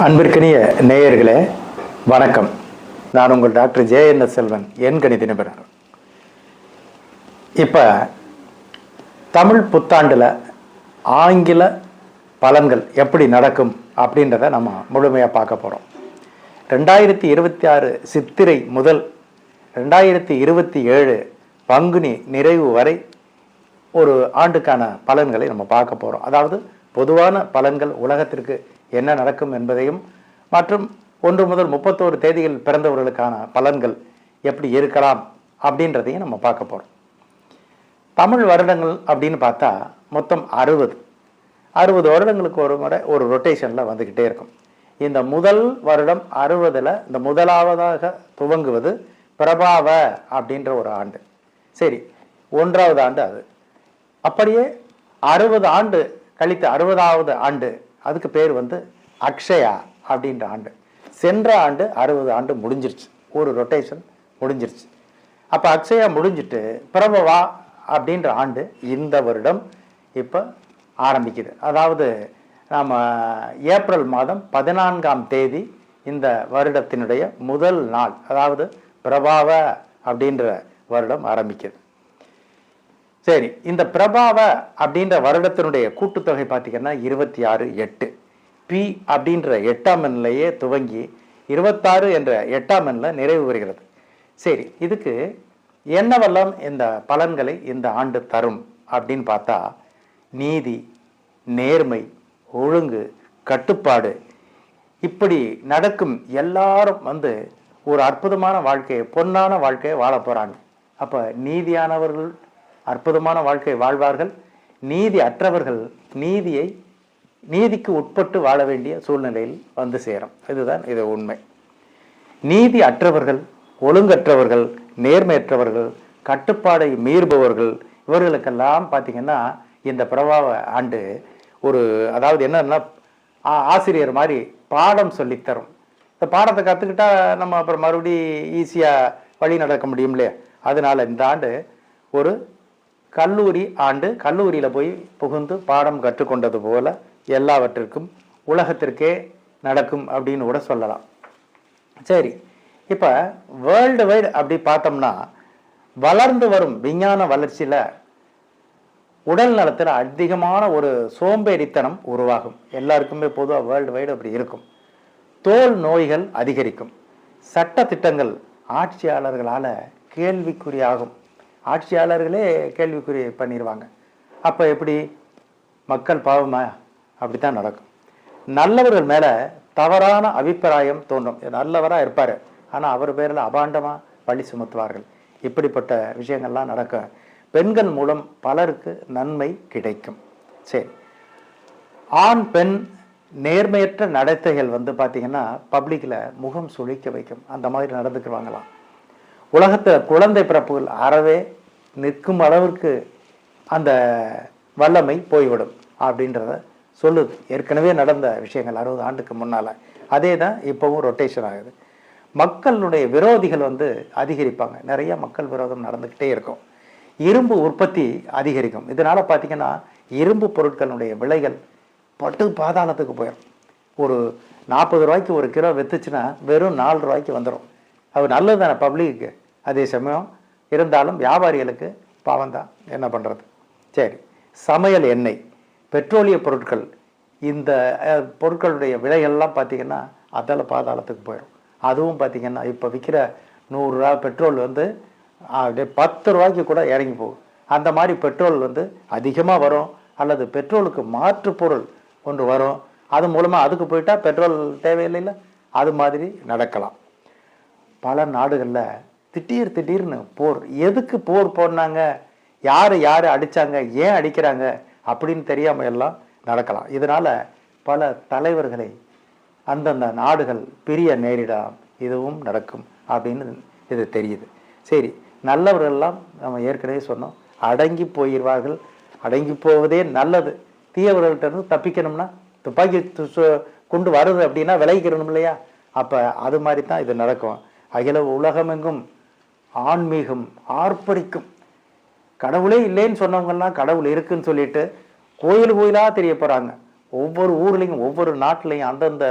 அன்பிற்கினிய நேயர்களே வணக்கம். நான் உங்கள் டாக்டர் ஜே.என்.எஸ். செல்வன், என் கணித நிபுணர். இப்போ தமிழ் புத்தாண்டில் ஆங்கில பலன்கள் எப்படி நடக்கும் அப்படின்றத நம்ம முழுமையாக பார்க்க போகிறோம். 2026 சித்திரை முதல் 2027 பங்குனி நிறைவு வரை ஒரு ஆண்டுக்கான பலன்களை நம்ம பார்க்க போகிறோம். அதாவது பொதுவான பலன்கள், உலகத்திற்கு என்ன நடக்கும் என்பதையும், மற்றும் 1 முதல் 31 தேதியில் பிறந்தவர்களுக்கான பலன்கள் எப்படி இருக்கலாம் அப்படின்றதையும் நம்ம பார்க்க போகிறோம். தமிழ் வருடங்கள் அப்படின்னு பார்த்தா மொத்தம் 60 வருடங்களுக்கு ஒரு முறை ஒரு ரொட்டேஷனில் வந்துக்கிட்டே இருக்கும். இந்த முதல் வருடம் 60ல் இந்த முதலாவதாக துவங்குவது பிரபாவ அப்படின்ற ஒரு ஆண்டு. சரி, 1வது ஆண்டு அது. அப்படியே 60 ஆண்டு கழித்து 60வது ஆண்டு, அதுக்கு பேர் வந்து அக்ஷயா அப்படின்ற ஆண்டு. சென்ற ஆண்டு 60 ஆண்டு முடிஞ்சிருச்சு, ஒரு ரொட்டேஷன் முடிஞ்சிருச்சு. அப்போ அக்ஷயா முடிஞ்சிட்டு பிரபவா அப்படின்ற ஆண்டு இந்த வருடம் இப்போ ஆரம்பிக்குது. அதாவது நாம் ஏப்ரல் மாதம் 14ஆம் தேதி இந்த வருடத்தினுடைய முதல் நாள், அதாவது பிரபாவ அப்படின்ற வருடம் ஆரம்பிக்குது. சரி, இந்த பிரபாவ அப்படின்ற வருடத்தினுடைய கூட்டுத்தொகை பார்த்தீங்கன்னா 26/8. பி அப்படின்ற 8ஆம் எண்ணிலேயே துவங்கி 26 என்ற 8ஆம் எண்ணில் நிறைவு வருகிறது. சரி, இதுக்கு என்னவெல்லாம் இந்த பலன்களை இந்த ஆண்டு தரும் அப்படின்னு பார்த்தா, நீதி, நேர்மை, ஒழுங்கு, கட்டுப்பாடு, இப்படி நடக்கும் எல்லாரும் வந்து ஒரு அற்புதமான வாழ்க்கையை, பொன்னான வாழ்க்கையை வாழ போகிறாங்க. அப்போ நீதியானவர்கள் அற்புதமான வாழ்க்கை வாழ்வார்கள். நீதி அற்றவர்கள் நீதிக்கு உட்பட்டு வாழ வேண்டிய சூழ்நிலையில் வந்து சேரும். இதுதான் இது உண்மை. நீதி அற்றவர்கள், ஒழுங்கற்றவர்கள், நேர்மையற்றவர்கள், கட்டுப்பாடை மீறுபவர்கள், இவர்களுக்கெல்லாம் பார்த்தீங்கன்னா இந்த பிரபாவ ஆண்டு ஒரு, அதாவது என்னன்னா ஆசிரியர் மாதிரி பாடம் சொல்லித்தரும். இந்த பாடத்தை கற்றுக்கிட்டா நம்ம அப்புறம் மறுபடி ஈஸியாக வழி நடக்க முடியும் இல்லையா? அதனால இந்த ஆண்டு ஒரு கல்லூரி ஆண்டு. கல்லூரியில் போய் புகுந்து பாடம் கற்றுக்கொண்டது போல எல்லாவற்றிற்கும் உலகத்திற்கே நடக்கும் அப்படின்னு கூட சொல்லலாம். சரி, இப்போ வேர்ல்டு வைடு அப்படி பார்த்தோம்னா, வளர்ந்து வரும் விஞ்ஞான வளர்ச்சியில் உடல் நலத்தில் அதிகமான ஒரு சோம்பேறித்தனம் உருவாகும். எல்லாருக்குமே பொதுவாக வேர்ல்டு வைடு அப்படி இருக்கும். தோல் நோய்கள் அதிகரிக்கும். சட்ட திட்டங்கள் ஆட்சியாளர்களால் கேள்விக்குறியாகும். ஆட்சியாளர்களே கேள்விக்குறி பண்ணிடுவாங்க. அப்போ எப்படி மக்கள் பாவமா? அப்படித்தான் நடக்கும். நல்லவர்கள் மேலே தவறான அபிப்பிராயம் தோன்றும். நல்லவராக இருப்பார், ஆனால் அவர் பேரில் அபாண்டமாக பழி சுமத்துவார்கள். இப்படிப்பட்ட விஷயங்கள்லாம் நடக்கும். பெண்கள் மூலம் பலருக்கு நன்மை கிடைக்கும். சரி, ஆண் பெண் நேர்மையற்ற நடத்தைகள் வந்து பார்த்தீங்கன்னா பப்ளிக்கில் முகம் சுழிக்க வைக்கும். அந்த மாதிரி நடந்துக்குவாங்களாம். உலகத்தில் குழந்தை பிறப்புகள் அறவே நிற்கும் அளவிற்கு அந்த வல்லமை போய்விடும் அப்படின்றத சொல்லுது. ஏற்கனவே நடந்த விஷயங்கள் 60 ஆண்டுக்கு முன்னால். அதே தான் இப்போவும் ரொட்டேஷன் ஆகுது. மக்களுடைய விரோதிகள் வந்து அதிகரிப்பாங்க. நிறைய மக்கள் விரோதம் நடந்துக்கிட்டே இருக்கும். இரும்பு உற்பத்தி அதிகரிக்கும். இதனால் பார்த்தீங்கன்னா இரும்பு பொருட்களுடைய விலைகள் பட்டு பாதாளத்துக்கு போயிடும். ஒரு 40 ரூபாய்க்கு ஒரு கிலோ விற்றுச்சுன்னா வெறும் 4 ரூபாய்க்கு வந்துடும். அது நல்லது தானே பப்ளிக்கு. அதே சமயம் இருந்தாலும் வியாபாரிகளுக்கு பாவம் தான், என்ன பண்ணுறது? சரி, சமையல் எண்ணெய், பெட்ரோலிய பொருட்கள், இந்த பொருட்களுடைய விலைகள்லாம் பார்த்திங்கன்னா அதில் பாதாளத்துக்கு போயிடும். அதுவும் பார்த்திங்கன்னா இப்போ விற்கிற 100 ரூபா பெட்ரோல் வந்து 10 ரூபாய்க்கு கூட இறங்கி போகும். அந்த மாதிரி பெட்ரோல் வந்து அதிகமாக வரும். அல்லது பெட்ரோலுக்கு மாற்று பொருள் ஒன்று வரும். அது மூலமாக அதுக்கு போயிட்டால் பெட்ரோல் தேவையில்லைல்ல, அது மாதிரி நடக்கலாம். பல நாடுகளில் திடீர்னு போர். எதுக்கு போர் போனாங்க, யார் அடித்தாங்க, ஏன் அடிக்கிறாங்க அப்படின்னு தெரியாமல் எல்லாம் நடக்கலாம். இதனால் பல தலைவர்களை அந்தந்த நாடுகள் பிரிய நேரிடலாம். இதுவும் நடக்கும் அப்படின்னு இது தெரியுது. சரி, நல்லவர்கள்லாம் நம்ம ஏற்கனவே சொன்னோம், அடங்கி போயிடுவார்கள். அடங்கி போவதே நல்லது. தீயவர்கள்ட்ட இருந்து தப்பிக்கணும்னா துப்பாக்கி கொண்டு வருது அப்படின்னா விளைவிக்கணும் இல்லையா? அப்போ அது மாதிரி தான் இது நடக்கும். அகில உலகமெங்கும் ஆன்மீகம் ஆர்ப்பரிக்கும். கடவுளே இல்லைன்னு சொன்னவங்கெல்லாம் கடவுள் இருக்குன்னு சொல்லிட்டு கோயிலாக தெரிய போகிறாங்க. ஒவ்வொரு ஊர்லேயும் ஒவ்வொரு நாட்டிலையும் அந்தந்த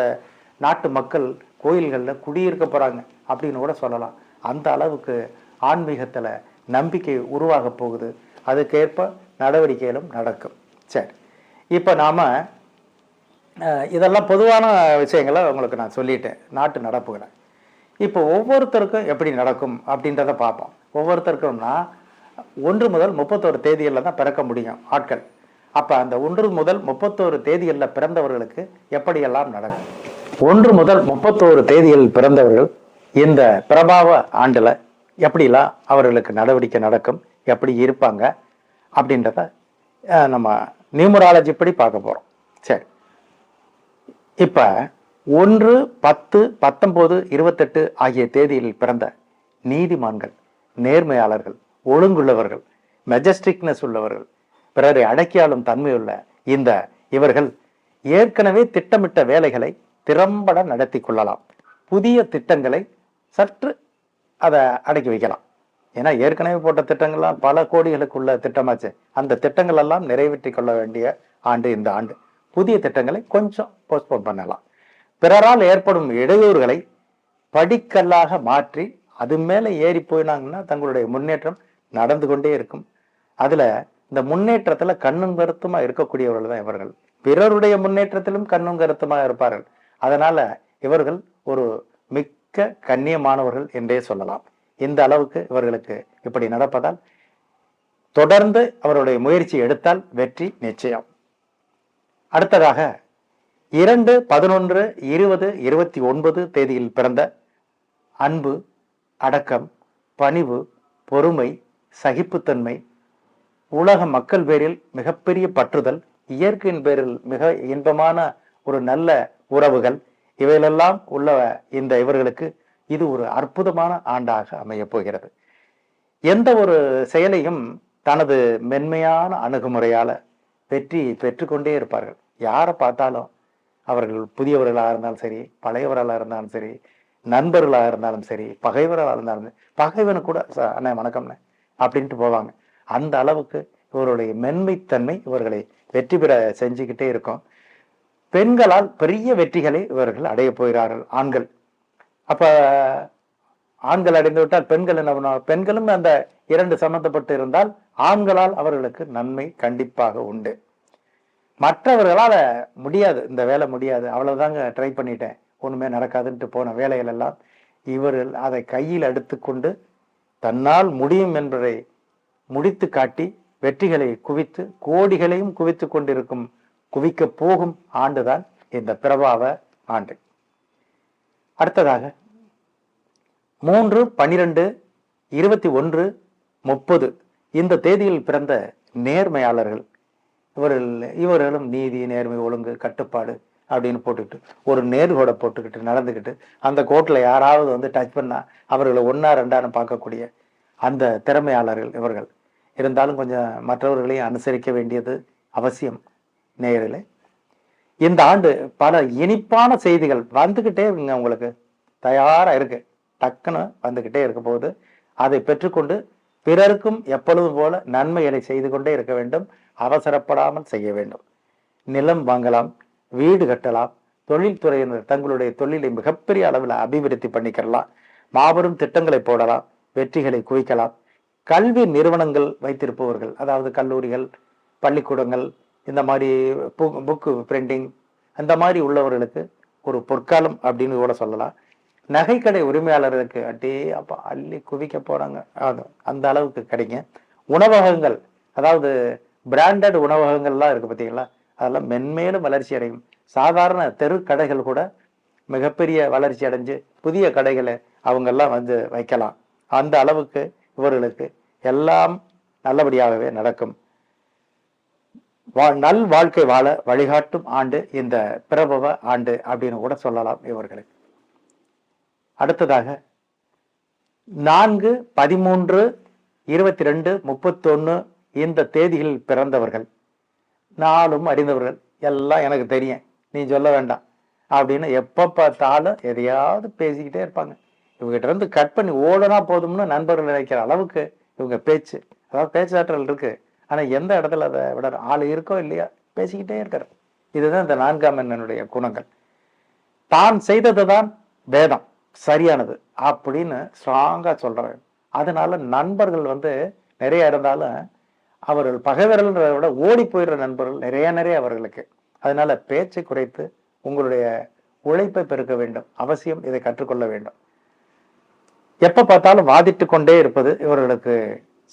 நாட்டு மக்கள் கோயில்களில் குடியிருக்க போகிறாங்க அப்படின்னு கூட சொல்லலாம். அந்த அளவுக்கு ஆன்மீகத்தில் நம்பிக்கை உருவாக போகுது. அதுக்கேற்ப நடவடிக்கைகளும் நடக்கும். சரி, இப்போ நாம் இதெல்லாம் பொதுவான விஷயங்களை உங்களுக்கு நான் சொல்லிட்டேன், நாட்டு நடப்புகளை. இப்போ ஒவ்வொருத்தருக்கும் எப்படி நடக்கும் அப்படின்றத பார்ப்போம். ஒவ்வொருத்தருக்கும்னா 1 முதல் 31 தேதிகளில் தான் பிறக்க முடியும் ஆட்கள். அப்போ அந்த 1 முதல் 31 தேதிகளில் பிறந்தவர்களுக்கு எப்படியெல்லாம் நடக்கும்? 1 முதல் 31 தேதிகளில் பிறந்தவர்கள் இந்த பிரபாவ ஆண்டில் எப்படிலாம் அவர்களுக்கு நடவடிக்கை நடக்கும், எப்படி இருப்பாங்க அப்படின்றத நம்ம நியூமராலஜி படி பார்க்க போகிறோம். சரி, இப்போ 1, 10, 19, 28 ஆகிய தேதியில் பிறந்த நீதிமான்கள், நேர்மையாளர்கள், ஒழுங்குள்ளவர்கள், மெஜஸ்டிக்னஸ் உள்ளவர்கள், பிறரை அடக்கியாளும் தன்மையுள்ள இவர்கள் ஏற்கனவே திட்டமிட்ட வேலைகளை திறம்பட நடத்தி கொள்ளலாம். புதிய திட்டங்களை சற்று அதை அடக்கி வைக்கலாம். ஏன்னா ஏற்கனவே போட்ட திட்டங்கள்லாம் பல கோடிகளுக்குள்ள திட்டமாச்சு. அந்த திட்டங்கள் எல்லாம் நிறைவேற்றி கொள்ள வேண்டிய ஆண்டு இந்த ஆண்டு. புதிய திட்டங்களை கொஞ்சம் போஸ்ட்போன் பண்ணலாம். பிறரால் ஏற்படும் இடையூறுகளை படிக்கல்லாக மாற்றி அது மேலே ஏறி போயினாங்கன்னா தங்களுடைய முன்னேற்றம் நடந்து கொண்டே இருக்கும். அதுல இந்த முன்னேற்றத்துல கண்ணும் கருத்துமா இருக்கக்கூடியவர்கள் தான் இவர்கள். பிறருடைய முன்னேற்றத்திலும் கண்ணும் கருத்துமா இருப்பார்கள். அதனால இவர்கள் ஒரு மிக்க கண்ணியமானவர்கள் என்றே சொல்லலாம். இந்த அளவுக்கு இவர்களுக்கு இப்படி நடப்பதால் தொடர்ந்து அவருடைய முயற்சி எடுத்தால் வெற்றி நிச்சயம். அடுத்ததாக 2, 11, 20, 29 தேதியில் பிறந்த அன்பு, அடக்கம், பணிவு, பொறுமை, சகிப்புத்தன்மை, உலக மக்கள் பேரில் மிகப்பெரிய பற்றுதல், இயற்கையின் பேரில் மிக இன்பமான ஒரு நல்ல உறவுகள், இவைகளெல்லாம் உள்ள இவர்களுக்கு இது ஒரு அற்புதமான ஆண்டாக அமையப் போகிறது. எந்த ஒரு செயலையும் தனது மென்மையான அணுகுமுறையால வெற்றி பெற்றுக்கொண்டே இருப்பார்கள். யாரை பார்த்தாலும் அவர்கள் புதியவர்களாக இருந்தாலும் சரி, பழையவர்களாக இருந்தாலும் சரி, நண்பர்களாக இருந்தாலும் சரி, பகைவர்களாக இருந்தாலும் சரி, பகைவனு கூட அண்ணே வணக்கம்ண்ணே அப்படின்ட்டு போவாங்க. அந்த அளவுக்கு இவருடைய மென்மைத்தன்மை இவர்களை வெற்றி பெற செஞ்சுக்கிட்டே இருக்கும். பெண்களால் பெரிய வெற்றிகளை இவர்கள் அடைய போகிறார்கள். ஆண்கள் அப்ப ஆண்கள் அடைந்து விட்டால் பெண்கள் என்ன பண்ணுவாங்க? பெண்களும் அந்த 2 சம்பந்தப்பட்டு இருந்தால் ஆண்களால் அவர்களுக்கு நன்மை கண்டிப்பாக உண்டு. மற்றவர்களால் முடியாது, இந்த வேலை முடியாது, அவ்வளவுதாங்க ட்ரை பண்ணிட்டேன், ஒண்ணுமே நடக்காதுன்ட்டு போன வேலைகள் எல்லாம் இவர்கள் அதை கையில் எடுத்துக்கொண்டு தன்னால் முடியும் என்பதை முடித்து காட்டி வெற்றிகளை குவித்து கோடிகளையும் குவித்து கொண்டிருக்கும், குவிக்க போகும் ஆண்டுதான் இந்த பிரபாவ ஆண்டு. அடுத்ததாக 3, 12, 21, 30 இந்த தேதியில் பிறந்த நேர்மையாளர்கள், இவர்களும் நீதி, நேர்மை, ஒழுங்கு, கட்டுப்பாடு அப்படின்னு போட்டுக்கிட்டு ஒரு நேர்கோடை போட்டுக்கிட்டு நடந்துக்கிட்டு அந்த கோட்டில் யாராவது வந்து டச் பண்ணா அவர்களை 1, 2 பார்க்கக்கூடிய அந்த திறமையாளர்கள் இவர்கள். இருந்தாலும் கொஞ்சம் மற்றவர்களையும் அனுசரிக்க வேண்டியது அவசியம். நேயர்களே, இந்த ஆண்டு பல இனிப்பான செய்திகள் வந்துகிட்டே இருக்குங்க, உங்களுக்கு தயாரா இருக்கு, டக்குன்னு வந்துகிட்டே இருக்க போது அதை பெற்றுக்கொண்டு பிறருக்கும் எப்பொழுதும் போல நன்மைகளை செய்து கொண்டே இருக்க வேண்டும். அவசரப்படாமல் செய்ய வேண்டும். நிலம் வாங்கலாம், வீடு கட்டலாம், தொழில்துறையினர் தங்களுடைய தொழிலை மிகப்பெரிய அளவில் அபிவிருத்தி பண்ணிக்கலாம், மாபெரும் திட்டங்களை போடலாம், வெற்றிகளை குவிக்கலாம். கல்வி நிறுவனங்கள் வைத்திருப்பவர்கள், அதாவது கல்லூரிகள், பள்ளிக்கூடங்கள், இந்த மாதிரி புக்கு பிரிண்டிங் அந்த மாதிரி உள்ளவர்களுக்கு ஒரு பொற்காலம் அப்படின்னு கூட சொல்லலாம். நகைக்கடை உரிமையாளர்களுக்கு அட்டே அப்பா அள்ளி குவிக்க போறாங்க, அந்த அளவுக்கு கிடைங்க. உணவகங்கள், அதாவது பிராண்டட் உணவகங்கள்லாம் இருக்கு பார்த்தீங்களா, அதெல்லாம் மென்மேலும் வளர்ச்சி அடையும். சாதாரண தெரு கடைகள் கூட மிகப்பெரிய வளர்ச்சி அடைஞ்சு புதிய கடைகளை அவங்கெல்லாம் வந்து வைக்கலாம். அந்த அளவுக்கு இவர்களுக்கு எல்லாம் நல்லபடியாகவே நடக்கும். நல் வாழ்க்கை வாழ வழிகாட்டும் ஆண்டு இந்த பிரபவ ஆண்டு அப்படின்னு கூட சொல்லலாம் இவர்களுக்கு. அடுத்ததாக 4, 13, 22, 31 இந்த தேதிகளில் பிறந்தவர்கள், நாளும் அறிந்தவர்கள், எல்லாம் எனக்கு தெரியும், நீ சொல்ல வேண்டாம் அப்படின்னு எப்ப பார்த்தாலும் எதையாவது பேசிக்கிட்டே இருப்பாங்க. இவங்ககிட்ட இருந்து கட் பண்ணி ஓடனா போதும்னு நண்பர்கள் நினைக்கிற அளவுக்கு இவங்க பேச்சு, அதாவது பேச்சாற்றல் இருக்கு. ஆனா எந்த இடத்துல அதை விட ஆள் இருக்கோ இல்லையா பேசிக்கிட்டே இருக்கிற. இதுதான் இந்த 4ஆம் எண்ணினுடைய குணங்கள். தான் செய்தது தான் வேதம் சரியானது அப்படின்னு ஸ்ட்ராங்கா சொல்றாங்க. அதனால நண்பர்கள் நிறைய இருந்தாலும் அவர்கள் பகைவர்கள்ன்றதை விட ஓடி போயிடுற நண்பர்கள் நிறைய அவர்களுக்கு. அதனால பேச்சை குறைத்து உங்களுடைய உழைப்பை பெருக்க வேண்டும். அவசியம் இதை கற்றுக்கொள்ள வேண்டும். எப்ப பார்த்தாலும் வாதிட்டு கொண்டே இருப்பது இவர்களுக்கு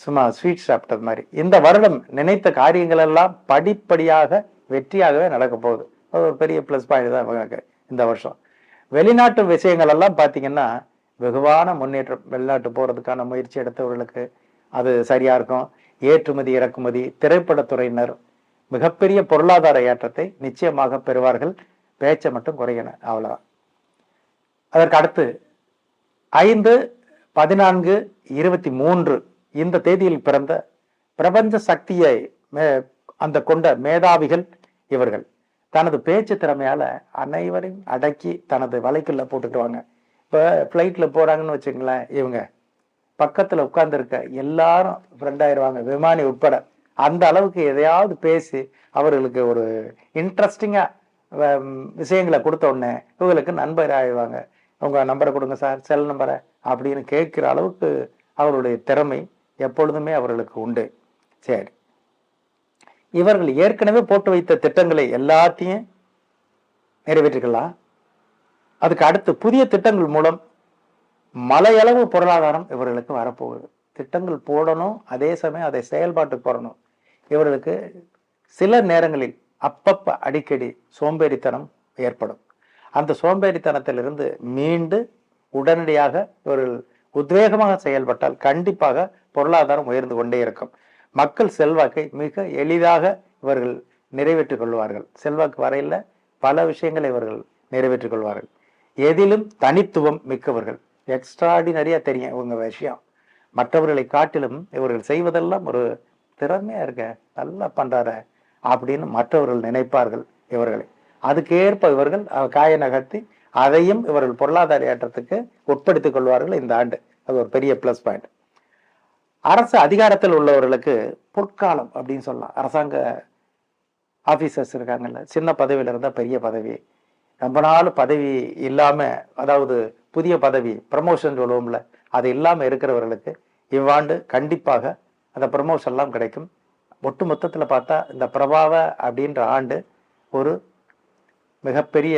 சும்மா ஸ்வீட் சாப்பிட்டது மாதிரி. இந்த வருடம் நினைத்த காரியங்கள் எல்லாம் படிப்படியாக வெற்றியாகவே நடக்க போகுது. அது ஒரு பெரிய பிளஸ் பாயிண்ட் தான் இந்த வருஷம். வெளிநாட்டு விஷயங்கள் எல்லாம் பார்த்தீங்கன்னா வெகுவான முன்னேற்றம். வெளிநாட்டு போறதுக்கான முயற்சி எடுத்தவர்களுக்கு அது சரியா இருக்கும். ஏற்றுமதி இறக்குமதி திரைப்படத்துறையினர் மிகப்பெரிய பொருளாதார ஏற்றத்தை நிச்சயமாக பெறுவார்கள். பேச்சை மட்டும் குறையணும், அவ்வளவுதான். அதற்கு அடுத்து 5, 14, 23 இந்த தேதியில் பிறந்த பிரபஞ்ச சக்தியை அந்த கொண்ட மேதாவிகள் இவர்கள் தனது பேச்சு திறமையால அனைவரையும் அடக்கி தனது வலைக்குள்ள போட்டுக்குவாங்க. இப்ப பிளைட்ல போறாங்கன்னு வச்சுங்களேன், இவங்க பக்கத்துல உட்கார்ந்து இருக்க எல்லாரும் ஃப்ரெண்ட் ஆயிடுவாங்க, விமானி உட்பட. அந்த அளவுக்கு எதையாவது பேசி அவர்களுக்கு ஒரு இன்ட்ரெஸ்டிங்கா விஷயங்களை கொடுத்த உடனே இவங்களுக்கு நண்பர் ஆயிடுவாங்க. உங்க நம்பரை கொடுங்க சார், செல் நம்பரை அப்படின்னு கேட்கிற அளவுக்கு அவருடைய திறமை எப்பொழுதுமே அவர்களுக்கு உண்டு. சரி, இவர்கள் ஏற்கனவே போட்டு வைத்த திட்டங்களை எல்லாத்தையும் நிறைவேற்றிக்கலாம். அதுக்கு அடுத்து புதிய திட்டங்கள் மூலம் மலையளவு பொருளாதாரம் இவர்களுக்கு வரப்போகுது. திட்டங்கள் போடணும், அதே சமயம் அதை செயல்பாட்டுக்கு போடணும். இவர்களுக்கு சில நேரங்களில் அப்பப்ப அடிக்கடி சோம்பேறித்தனம் ஏற்படும். அந்த சோம்பேறித்தனத்திலிருந்து மீண்டு உடனடியாக இவர்கள் உத்வேகமாக செயல்பட்டால் கண்டிப்பாக பொருளாதாரம் உயர்ந்து கொண்டே இருக்கும். மக்கள் செல்வாக்கை மிக எளிதாக இவர்கள் நிறைவேற்றிக் கொள்வார்கள். செல்வாக்கு வரையில பல விஷயங்களை இவர்கள் நிறைவேற்றிக் கொள்வார்கள். எதிலும் தனித்துவம் மிக்கவர்கள். எக்ஸ்ட்ராடினரியா தெரியும் இவங்க விஷயம். மற்றவர்களை காட்டிலும் இவர்கள் செய்வதெல்லாம் ஒரு திறமையா இருக்க, நல்லா பண்றார அப்படின்னு மற்றவர்கள் நினைப்பார்கள் இவர்களை. அதுக்கேற்ப இவர்கள் காய நகர்த்தி அதையும் இவர்கள் பொருளாதார ஏற்றத்துக்கு உட்படுத்திக் கொள்வார்கள் இந்த ஆண்டு. அது ஒரு பெரிய பிளஸ் பாயிண்ட். அரசு அதிகாரத்தில் உள்ளவர்களுக்கு பொற்காலம் அப்படின்னு சொல்லலாம். அரசாங்க ஆபீசர்ஸ் இருக்காங்கல்ல, சின்ன பதவியில இருந்தா பெரிய பதவி, ரொம்ப நாள் பதவி இல்லாம, அதாவது புதிய பதவி ப்ரமோஷன் சொல்லுவோம்ல, அது இல்லாம இருக்கிறவர்களுக்கு இவ்வாண்டு கண்டிப்பாக அந்த ப்ரமோஷன் எல்லாம் கிடைக்கும். ஒட்டு மொத்தத்துல பார்த்தா இந்த பிரபாவ அப்படின்ற ஆண்டு ஒரு மிகப்பெரிய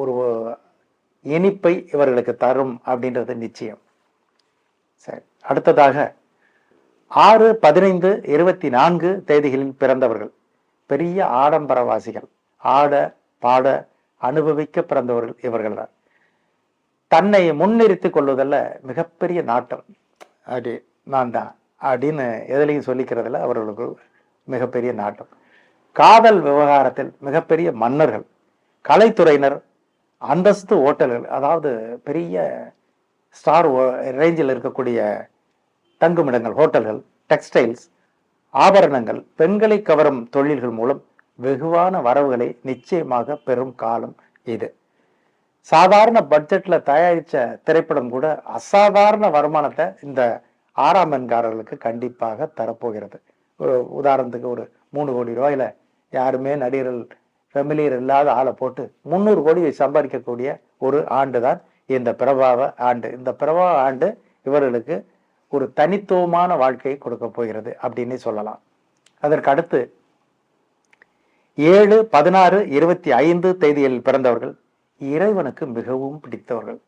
ஒரு இனிப்பை இவர்களுக்கு தரும் அப்படின்றது நிச்சயம். சரி, அடுத்ததாக 6, 15, 24 தேதிகளில் பிறந்தவர்கள் பெரிய ஆடம்பரவாசிகள். ஆட பாட அனுபவிக்க பிறந்தவர்கள் இவர்கள் தான். தன்னை முன்னிறுத்திக் கொள்வதில் மிகப்பெரிய நாட்டம். அப்படி நான் தான் அப்படின்னு எதுலையும் சொல்லிக்கிறதுல அவர்களுக்கு மிகப்பெரிய நாட்டம். காதல் விவகாரத்தில் மிகப்பெரிய மன்னர்கள். கலைத்துறையினர், அந்தஸ்து ஓட்டல்கள், அதாவது பெரிய ஸ்டார் ரேஞ்சில் இருக்கக்கூடிய தங்குமிடங்கள், ஹோட்டல்கள், டெக்ஸ்டைல்ஸ், ஆபரணங்கள், பெண்களை கவரும் தொழில்கள் மூலம் வெகுவான வரவுகளை நிச்சயமாக பெறும் காலம் இது. சாதாரண பட்ஜெட்ல தயாரிச்ச திரைப்படம் கூட அசாதாரண வருமானத்தை இந்த 6ஆம் எண்காரர்களுக்கு கண்டிப்பாக தரப்போகிறது. ஒரு உதாரணத்துக்கு ஒரு 3 கோடி ரூபாயில யாருமே நடிகர்கள் ஃபெமிலியர் இல்லாத ஆளை போட்டு 300 கோடி சம்பாதிக்கக்கூடிய ஒரு ஆண்டு தான் இந்த பிரபாவ ஆண்டு. இந்த பிரபாவ ஆண்டு இவர்களுக்கு ஒரு தனித்துவமான வாழ்க்கையை கொடுக்க போகிறது அப்படின்னு சொல்லலாம். அதற்கு அடுத்து 7, 16, 25 தேதியில் பிறந்தவர்கள் இறைவனுக்கு மிகவும் பிடித்தவர்கள்.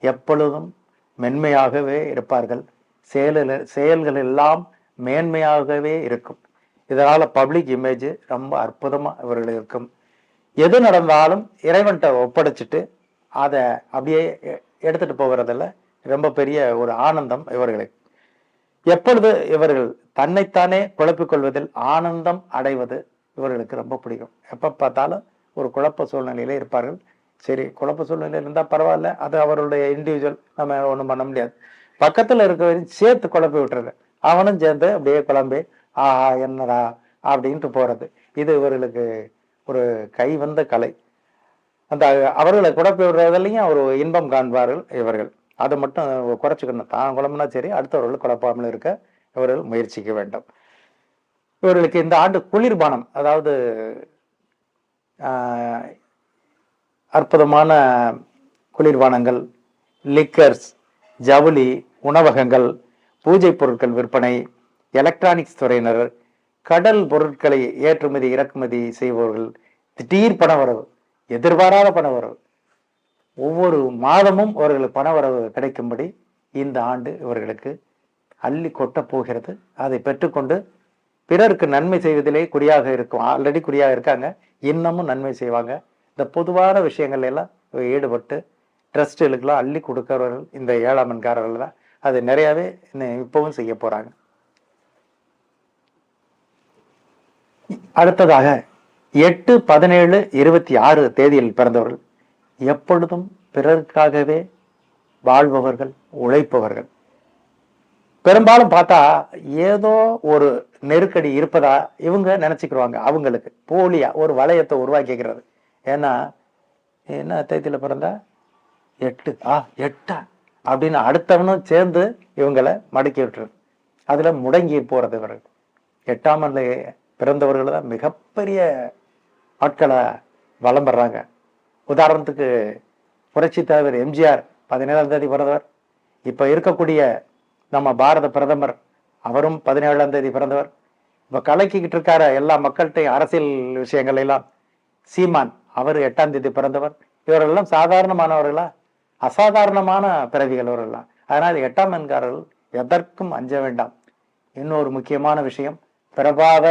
எப்பொழுதும் மென்மையாகவே இருப்பார்கள். செயல்கள் எல்லாம் மேன்மையாகவே இருக்கும். இதனால பப்ளிக் இமேஜ் ரொம்ப அற்புதமா இவர்கள் இருக்கும். எது நடந்தாலும் இறைவன்கிட்ட ஒப்படைச்சிட்டு அதை அப்படியே எடுத்துட்டு போகிறதுல ரொம்ப பெரிய ஒரு ஆனந்தம் இவர்களுக்கு. எப்பொழுது இவர்கள் தன்னைத்தானே குழப்பிக் கொள்வதில் ஆனந்தம் அடைவது இவர்களுக்கு ரொம்ப பிடிக்கும். எப்ப பார்த்தாலும் ஒரு குழப்ப சூழ்நிலையில இருப்பார்கள். சரி, குழப்ப சூழ்நிலையில இருந்தா பரவாயில்ல, அது அவருடைய இண்டிவிஜுவல், நம்ம ஒண்ணும் பண்ண முடியாது. பக்கத்துல இருக்க சேர்த்து குழப்பி விட்டுறது, அவனும் சேர்ந்து அப்படியே குழம்பி ஆஹா என்னடா அப்படின்ட்டு போறது. இது இவர்களுக்கு ஒரு கை வந்த கலை. அந்த அவர்களை குழப்பி விடுறதுலையும் ஒரு இன்பம் காண்பார்கள் இவர்கள். அதை மட்டும் குறைச்சிக்கணும். தான் குழம்புனா சரி, அடுத்தவர்கள் குழப்பாமல் இருக்க இவர்கள் முயற்சிக்க வேண்டும். இவர்களுக்கு இந்த ஆண்டு குளிர்பானம், அதாவது அற்புதமான குளிர்பானங்கள், லிக்கர்ஸ், ஜவுளி, உணவகங்கள், பூஜை பொருட்கள் விற்பனை, எலக்ட்ரானிக்ஸ் துறையினர், கடல் பொருட்களை ஏற்றுமதி இறக்குமதி செய்பவர்கள், திடீர் பணவரவு, எதிர்பாராத பணவரவு, ஒவ்வொரு மாதமும் அவர்களுக்கு பணவரவு கிடைக்கும்படி இந்த ஆண்டு இவர்களுக்கு அள்ளி கொட்ட போகிறது. அதை பெற்றுக்கொண்டு பிறருக்கு நன்மை செய்வதிலே குறியாக இருக்கும். ஆல்ரெடி குறியாக இருக்காங்க, இன்னமும் நன்மை செய்வாங்க. இந்த பொதுவான விஷயங்கள் எல்லாம் ஈடுபட்டு ட்ரஸ்டுகளுக்கெல்லாம் அள்ளி கொடுக்கிறவர்கள் இந்த 7ஆம் எண்காரர்கள் தான். அது நிறையாவே இப்பவும் செய்ய போறாங்க. அடுத்ததாக 8, 17, 26 தேதியில் பிறந்தவர்கள் எப்பொழுதும் பிறருக்காகவே வாழ்பவர்கள், உழைப்பவர்கள். பெரும்பாலும் பார்த்தா ஏதோ ஒரு நெருக்கடி இருப்பதா இவங்க நினைச்சுக்கிடுவாங்க. அவங்களுக்கு போலியா ஒரு வளையத்தை உருவாக்கிக்கிறது. ஏன்னா என்ன தேதியில பிறந்தா 8 8 அப்படின்னு அடுத்தவனும் சேர்ந்து இவங்களை மடக்கி விட்டுறது. அதுல முடங்கி போறது இவர்கள். 8ஆம் எண்ணில் பிறந்தவர்கள் தான் மிகப்பெரிய ஆட்களை வலம் வர்றாங்க. உதாரணத்துக்கு புரட்சி தலைவர் எம்ஜிஆர் 17ஆம் தேதி பிறந்தவர். இப்ப இருக்கக்கூடிய நம்ம பாரத பிரதமர் அவரும் 17ஆம் தேதி பிறந்தவர். இப்ப கலக்கிக்கிட்டு இருக்கார எல்லா மக்கள்கிட்டையும் அரசியல் விஷயங்கள் எல்லாம் சீமான், அவர் 8ஆம் தேதி பிறந்தவர். இவர்களெல்லாம் சாதாரணமானவர்களா? அசாதாரணமான பிறவிகள் இவர்கள்லாம். அதனால் 8ஆம் எண்காரர்கள் எதற்கும் அஞ்ச வேண்டாம். இன்னொரு முக்கியமான விஷயம், பிரபாவ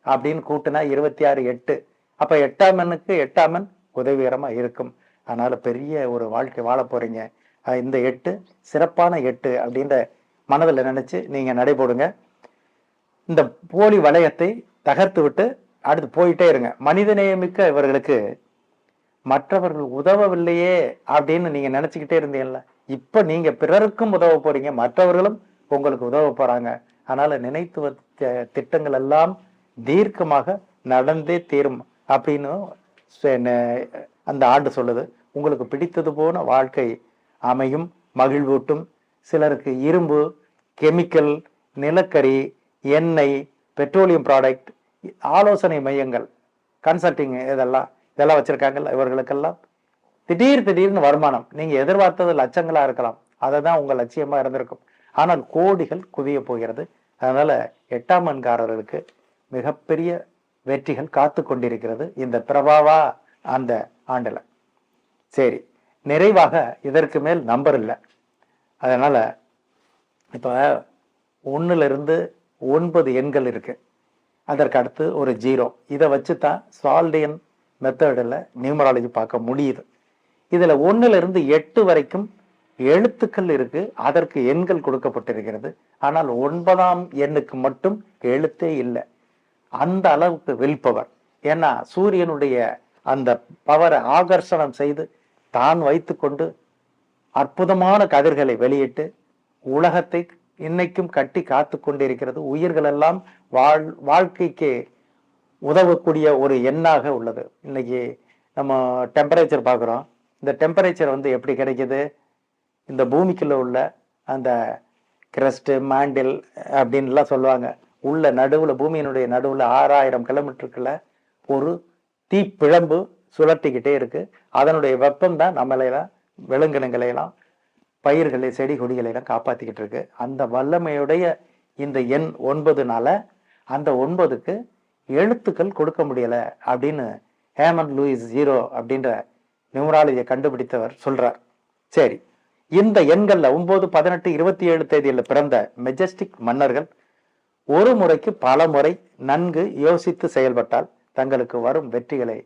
அப்படின்னு கூட்டுனா 26/8. அப்ப 8ஆம் எண்ணுக்கு 8ஆம் எண் உதவிகரமா இருக்கும். அதனால பெரிய ஒரு வாழ்க்கை வாழ போறீங்க. இந்த 8 சிறப்பான 8 அப்படின்ற மனதில் நினைச்சு நீங்க நடைபோடுங்க. இந்த போலி வளையத்தை தகர்த்து விட்டு அடுத்து போயிட்டே இருங்க. மனிதநேயமிக்க இவர்களுக்கு மற்றவர்கள் உதவவில்லையே அப்படின்னு நீங்க நினைச்சுக்கிட்டே இருந்தீங்கல்ல, இப்ப நீங்க பிறருக்கும் உதவ போறீங்க, மற்றவர்களும் உங்களுக்கு உதவ போறாங்க. அதனால நினைத்து வச்ச திட்டங்கள் எல்லாம் தீர்க்கமாக நடந்தே தீரும் அப்படின்னு அந்த ஆண்டு சொல்லுது. உங்களுக்கு பிடித்தது போன வாழ்க்கை அமையும், மகிழ்வூட்டும். சிலருக்கு இரும்பு, கெமிக்கல், நிலக்கரி, எண்ணெய், பெட்ரோலியம் ப்ராடக்ட், ஆலோசனை மையங்கள், கன்சல்டிங் இதெல்லாம் வச்சிருக்காங்கல்ல, இவர்களுக்கெல்லாம் திடீர்னு வருமானம். நீங்க எதிர்பார்த்தது லட்சங்களா இருக்கலாம், அதை தான் உங்க லட்சியமா இருந்திருக்கும். ஆனால் கோடிகள் குவிய போகிறது. அதனால 8ஆம் எண்காரர்களுக்கு மிகப்பெரிய வெற்றிகள் காத்து கொண்டிருக்கிறது இந்த பிரபாவா அந்த ஆண்டுல. சரி, நிறைவாக இதற்கு மேல் நம்பர் இல்லை. அதனால இப்ப 1ல இருந்து 9 எண்கள் இருக்கு. அதற்கு அடுத்து ஒரு 0. இதை வச்சுதான் சால்டியன் மெத்தடில் நியூமராலஜி பார்க்க முடியுது. இதுல 1ல இருந்து 8 வரைக்கும் எழுத்துக்கள் இருக்கு, அதற்கு எண்கள் கொடுக்கப்பட்டிருக்கிறது. ஆனால் 9ஆம் எண்ணுக்கு மட்டும் எழுத்தே இல்லை. அந்த அளவுக்கு வில் பவர். ஏன்னா சூரியனுடைய அந்த பவரை ஆகர்ஷணம் செய்து தான் வைத்து கொண்டு அற்புதமான கதிர்களை வெளியிட்டு உலகத்தை இன்னைக்கும் கட்டி காத்து கொண்டிருக்கிறது. உயிர்கள் எல்லாம் வாழ்க்கைக்கு உதவக்கூடிய ஒரு எண்ணாக உள்ளது. இன்னைக்கு நம்ம டெம்பரேச்சர் பார்க்குறோம். இந்த டெம்பரேச்சர் எப்படி கிடைக்குது? இந்த பூமிக்குள்ள உள்ள அந்த கிரஸ்ட், மாண்டில் அப்படின்லாம் சொல்லுவாங்க. உள்ள நடுவுல, பூமியினுடைய நடுவுல 6000 கிலோமீட்டருக்குள்ள ஒரு தீப்பிழம்பு சுழட்டிக்கிட்டே இருக்கு. அதனுடைய வெப்பம் தான் நம்மளையெல்லாம், விலங்கினங்களையெல்லாம், பயிர்களை, செடி கொடிகளை எல்லாம் காப்பாத்திக்கிட்டு இருக்கு. அந்த வல்லமையுடைய இந்த எண் 9னால அந்த 9க்கு எழுத்துக்கள் கொடுக்க முடியல அப்படின்னு ஹேமண்ட் லூயிஸ் 0 அப்படின்ற நியூமராலஜியை கண்டுபிடித்தவர் சொல்றார். சரி, இந்த எண்கள்ல 9, 18, 27 தேதியில பிறந்த மெஜஸ்டிக் மன்னர்கள் ஒரு முறைக்கு பல முறை நன்கு யோசித்து செயல்பட்டால் தங்களுக்கு வரும் வெற்றிகளை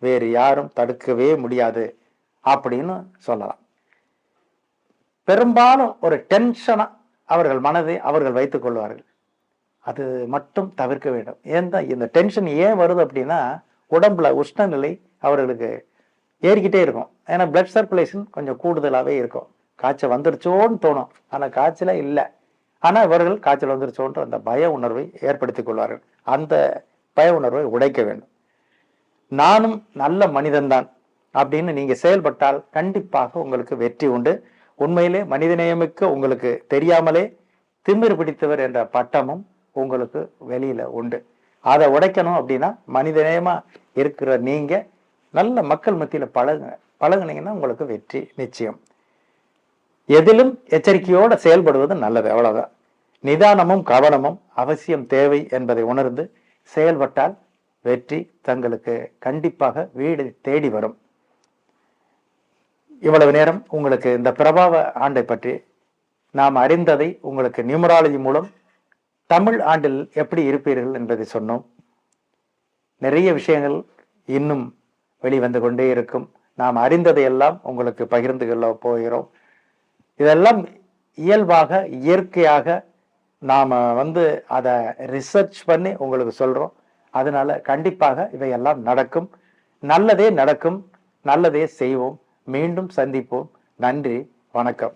வேறு யாரும் தடுக்கவே முடியாது அப்படின்னு சொல்லலாம். பெரும்பாலும் ஒரு டென்ஷனா அவர்கள் மனதை அவர்கள் வைத்துக் கொள்வார்கள். அது மட்டும் தவிர்க்க வேண்டும். ஏன்னா இந்த டென்ஷன் ஏன் வருது அப்படின்னா, உடம்புல உஷ்ணநிலை அவர்களுக்கு ஏறிக்கிட்டே இருக்கும். ஏன்னா பிளட் சர்க்குலேஷன் கொஞ்சம் கூடுதலாகவே இருக்கும். காய்ச்சல் வந்துருச்சோன்னு தோணும், ஆனா காய்ச்சல இல்லை. ஆனா இவர்கள் காய்ச்சல் வந்துருச்சோன்ற அந்த பய உணர்வை ஏற்படுத்திக் கொள்வார்கள். அந்த பய உணர்வை உடைக்க வேண்டும். நானும் நல்ல மனிதன்தான் அப்படின்னு நீங்க செயல்பட்டால் கண்டிப்பாக உங்களுக்கு வெற்றி உண்டு. உண்மையிலே மனிதநேயமிக்க, உங்களுக்கு தெரியாமலே திமிர் பிடித்தவர் என்ற பட்டமும் உங்களுக்கு வெளியில உண்டு. அதை உடைக்கணும் அப்படின்னா மனிதநேயமா இருக்கிற நீங்க நல்ல மக்கள் மத்தியில் பழகுனீங்கன்னா உங்களுக்கு வெற்றி நிச்சயம். எதிலும் எச்சரிக்கையோடு செயல்படுவது நல்லது, அவ்வளவுதான். நிதானமும் கவனமும் அவசியம் தேவை என்பதை உணர்ந்து செயல்பட்டால் வெற்றி தங்களுக்கு கண்டிப்பாக வீடு தேடி வரும். இவ்வளவு நேரம் உங்களுக்கு இந்த பிரபாவ ஆண்டை பற்றி நாம் அறிந்ததை உங்களுக்கு நியூமராலஜி மூலம் தமிழ் ஆண்டில் எப்படி இருப்பீர்கள் என்பதை சொன்னோம். நிறைய விஷயங்கள் இன்னும் வெளிவந்து கொண்டே இருக்கும். நாம் அறிந்ததையெல்லாம் உங்களுக்கு பகிர்ந்து கொள்ள போகிறோம். இதெல்லாம் இயல்பாக இயற்கையாக நாம் அதை ரிசர்ச் பண்ணி உங்களுக்கு சொல்கிறோம். அதனால கண்டிப்பாக இவையெல்லாம் நடக்கும். நல்லதே நடக்கும், நல்லதே செய்வோம். மீண்டும் சந்திப்போம். நன்றி, வணக்கம்.